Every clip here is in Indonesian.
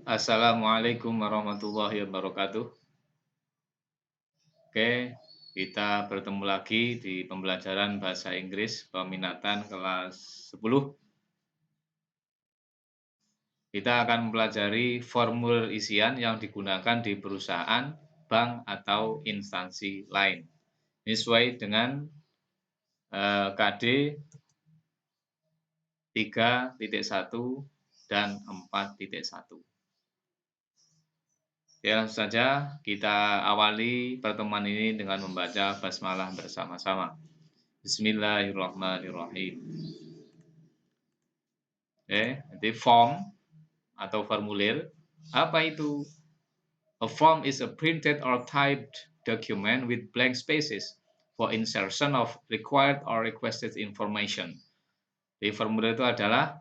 Assalamualaikum warahmatullahi wabarakatuh. Oke, kita bertemu lagi di pembelajaran bahasa Inggris peminatan kelas 10. Kita akan mempelajari formulir isian yang digunakan di perusahaan, bank, atau instansi lain. Ini sesuai dengan KD 3.1 dan 4.1. Ya, langsung saja kita awali pertemuan ini dengan membaca basmalah bersama-sama. Bismillahirrahmanirrahim. Jadi form atau formulir, apa itu? A form is a printed or typed document with blank spaces for insertion of required or requested information. Jadi formulir itu adalah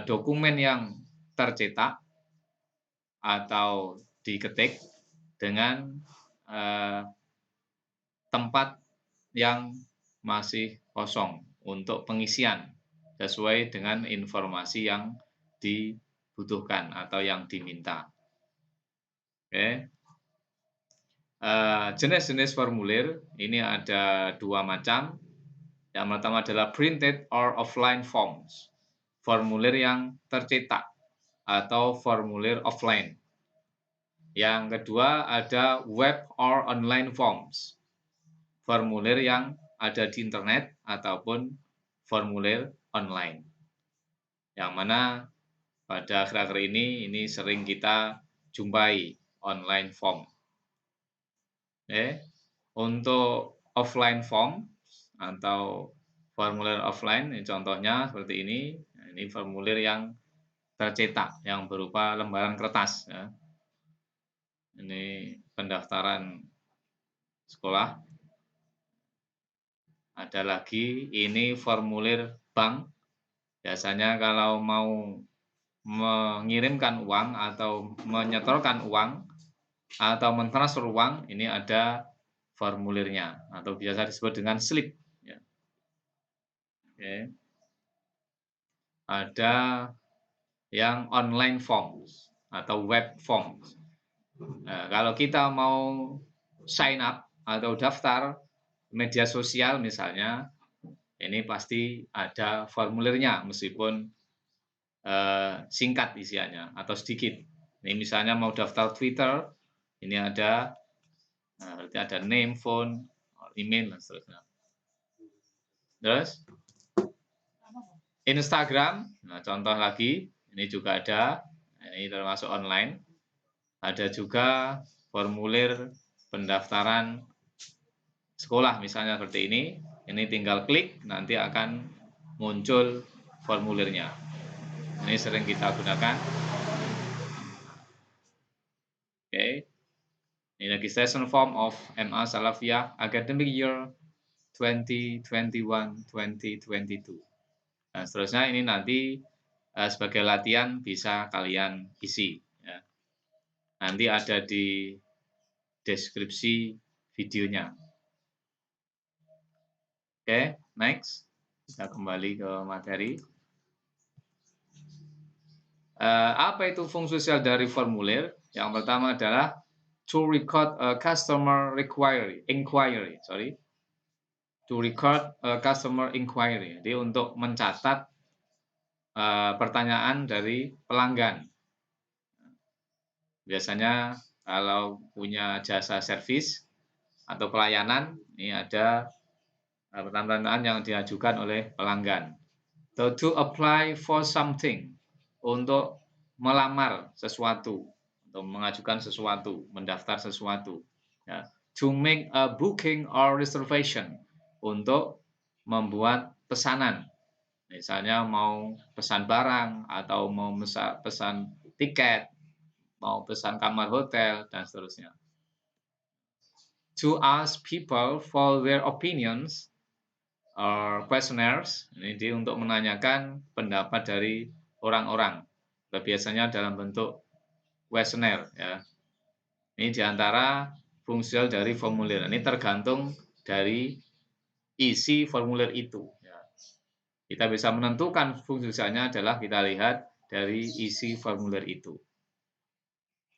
dokumen yang tercetak atau diketik dengan tempat yang masih kosong untuk pengisian sesuai dengan informasi yang dibutuhkan atau yang diminta. Oke. Jenis-jenis formulir ini ada dua macam. Yang pertama adalah printed or offline forms, formulir yang tercetak atau formulir offline. Yang kedua ada web or online forms, formulir yang ada di internet ataupun formulir online. Yang mana pada akhir-akhir ini sering kita jumpai online form. Untuk offline form atau formulir offline, ini contohnya seperti ini. Ini formulir yang tercetak, yang berupa lembaran kertas. Ya. Ini pendaftaran sekolah. Ada lagi, ini formulir bank. Biasanya kalau mau mengirimkan uang atau menyetorkan uang atau mentransfer uang, ini ada formulirnya atau biasa disebut dengan slip. Ya. Oke. Ada yang online forms atau web forms. Nah, kalau kita mau sign up atau daftar media sosial misalnya, ini pasti ada formulirnya meskipun singkat isiannya atau sedikit. Ini misalnya mau daftar Twitter, ini ada, berarti ada name, phone, email, dan seterusnya. Terus Instagram, nah contoh lagi, ini juga ada, ini termasuk online. Ada juga formulir pendaftaran sekolah misalnya seperti ini tinggal klik, nanti akan muncul formulirnya. Ini sering kita gunakan. Oke. Ini registration form of MA Salafiyah academic year 2021-2022. Nah, seterusnya ini nanti sebagai latihan bisa kalian isi. Ya. Nanti ada di deskripsi videonya. Oke, next. Kita kembali ke materi. Apa itu fungsi sosial dari formulir? Yang pertama adalah to record a customer inquiry. To record a customer inquiry. Jadi untuk mencatat pertanyaan dari pelanggan. Biasanya kalau punya jasa servis atau pelayanan, ini ada pertanyaan yang diajukan oleh pelanggan. So, to apply for something, untuk melamar sesuatu, untuk mengajukan sesuatu, mendaftar sesuatu. Ya. To make a booking or reservation, untuk membuat pesanan. Misalnya mau pesan barang atau mau pesan tiket, mau pesan kamar hotel, dan seterusnya. To ask people for their opinions or questionnaires, ini untuk menanyakan pendapat dari orang-orang. Biasanya dalam bentuk questionnaire. Ya. Ini diantara fungsi dari formulir. Ini tergantung dari isi formulir itu. Ya. Kita bisa menentukan fungsinya adalah kita lihat dari isi formulir itu.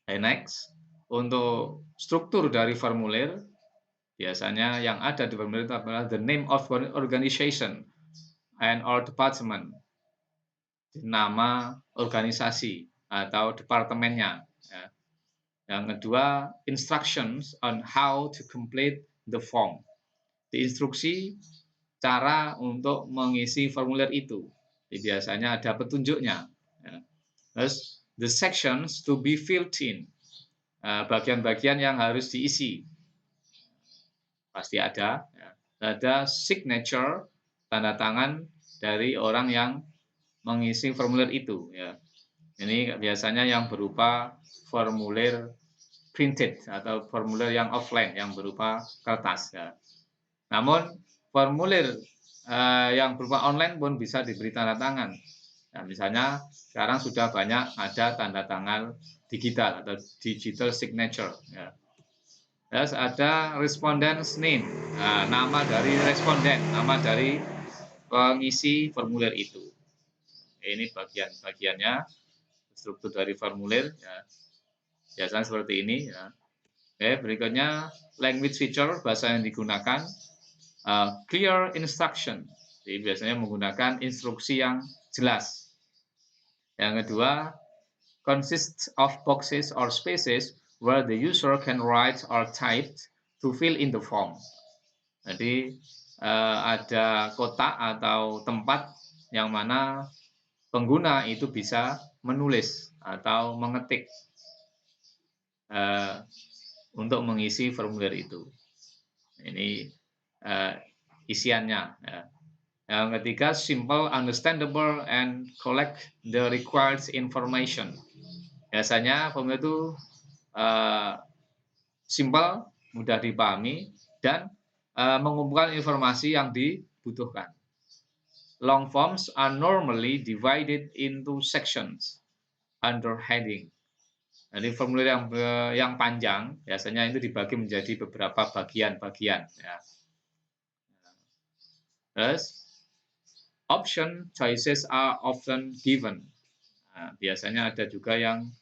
Next, untuk struktur dari formulir, biasanya yang ada di formulir itu adalah the name of organization and or department, nama organisasi atau departemennya. Ya. Yang kedua, instructions on how to complete the form. Di instruksi cara untuk mengisi formulir itu. Jadi biasanya ada petunjuknya. Ya. Terus the sections to be filled in. Bagian-bagian yang harus diisi. Pasti ada. Ya. Ada signature, tanda tangan dari orang yang mengisi formulir itu. Ya. Ini biasanya yang berupa formulir printed atau formulir yang offline yang berupa kertas. Ya. Namun formulir yang berupa online pun bisa diberi tanda tangan. Nah, misalnya sekarang sudah banyak ada tanda tangan digital atau digital signature. Ya. Terus ada respondent's name, nah, nama dari responden, nama dari pengisi formulir itu. Ini bagian-bagiannya, struktur dari formulir. Ya. Biasanya seperti ini. Ya. Oke, berikutnya language feature, bahasa yang digunakan. Clear instruction, jadi biasanya menggunakan instruksi yang jelas. Yang kedua, consists of boxes or spaces where the user can write or type to fill in the form. Jadi ada kotak atau tempat yang mana pengguna itu bisa menulis atau mengetik untuk mengisi formulir itu. Ini isiannya. Ya. Yang ketiga, simple, understandable, and collect the required information. Biasanya formulir itu simple, mudah dipahami, dan mengumpulkan informasi yang dibutuhkan. Long forms are normally divided into sections under heading. Jadi formulir yang panjang biasanya itu dibagi menjadi beberapa bagian-bagian. Ya. Terus, option choices are often given. Nah, biasanya ada juga yang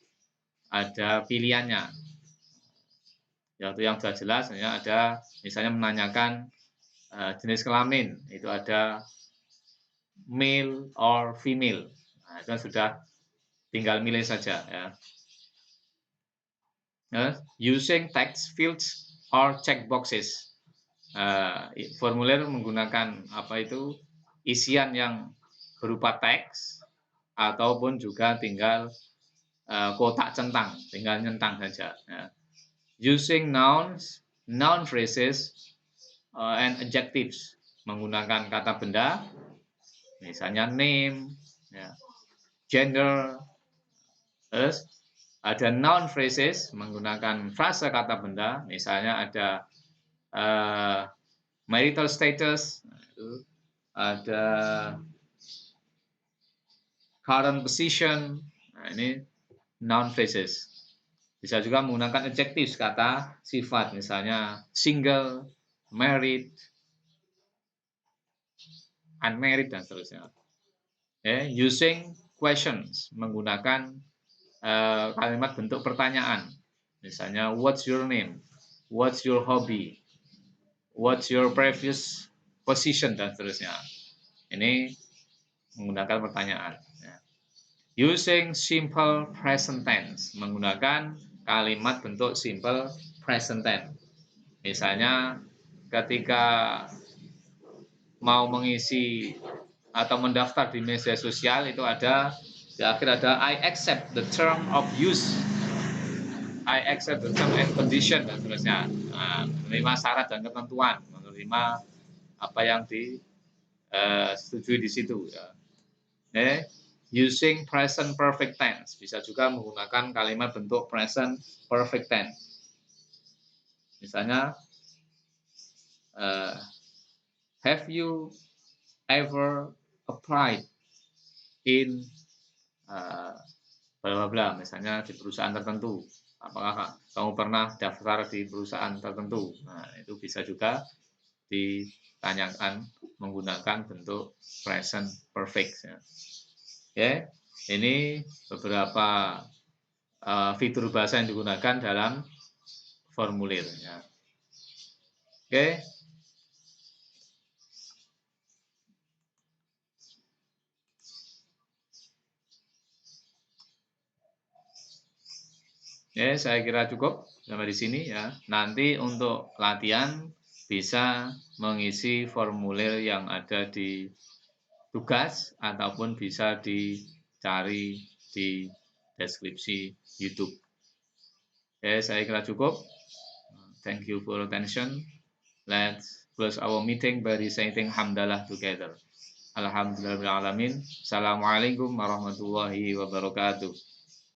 ada pilihannya. Yaitu yang sudah jelas, ada misalnya menanyakan jenis kelamin, itu ada male or female. Nah, itu sudah tinggal milih saja. Ya. Using text fields or checkboxes. Formulir menggunakan isian yang berupa teks ataupun juga tinggal kotak centang, tinggal nyentang saja. Ya. Using nouns, noun phrases, and adjectives, menggunakan kata benda, misalnya name, ya, gender. Terus ada noun phrases, menggunakan frasa kata benda, misalnya ada marital status, ada current position. Nah, ini noun phrases. Bisa juga menggunakan adjectives, kata sifat, misalnya single, married, unmarried, dan seterusnya. Using questions, menggunakan kalimat bentuk pertanyaan. Misalnya, what's your name? What's your hobby? What's your previous position? Dan seterusnya. Ini menggunakan pertanyaan. Using simple present tense, menggunakan kalimat bentuk simple present tense. Misalnya ketika mau mengisi atau mendaftar di media sosial itu ada di akhir ada I accept the term of use, I accept the term and condition, dan seterusnya. Nah, menerima syarat dan ketentuan, menerima apa yang disetujui di situ. Ya. Using present perfect tense, bisa juga menggunakan kalimat bentuk present perfect tense. Misalnya, have you ever applied in bla bla bla, misalnya di perusahaan tertentu. Apakah kamu pernah daftar di perusahaan tertentu? Nah, itu bisa juga ditanyakan menggunakan bentuk present perfect. Ya. Oke, ini beberapa fitur bahasa yang digunakan dalam formulir. Ya. Oke. Ya, saya kira cukup sampai di sini ya. Nanti untuk latihan bisa mengisi formulir yang ada di tugas ataupun bisa dicari di deskripsi YouTube. Ya, saya kira cukup. Thank you for attention. Let's close our meeting by reciting hamdalah together. Alhamdulillahirrahmanirrahim. Assalamualaikum warahmatullahi wabarakatuh.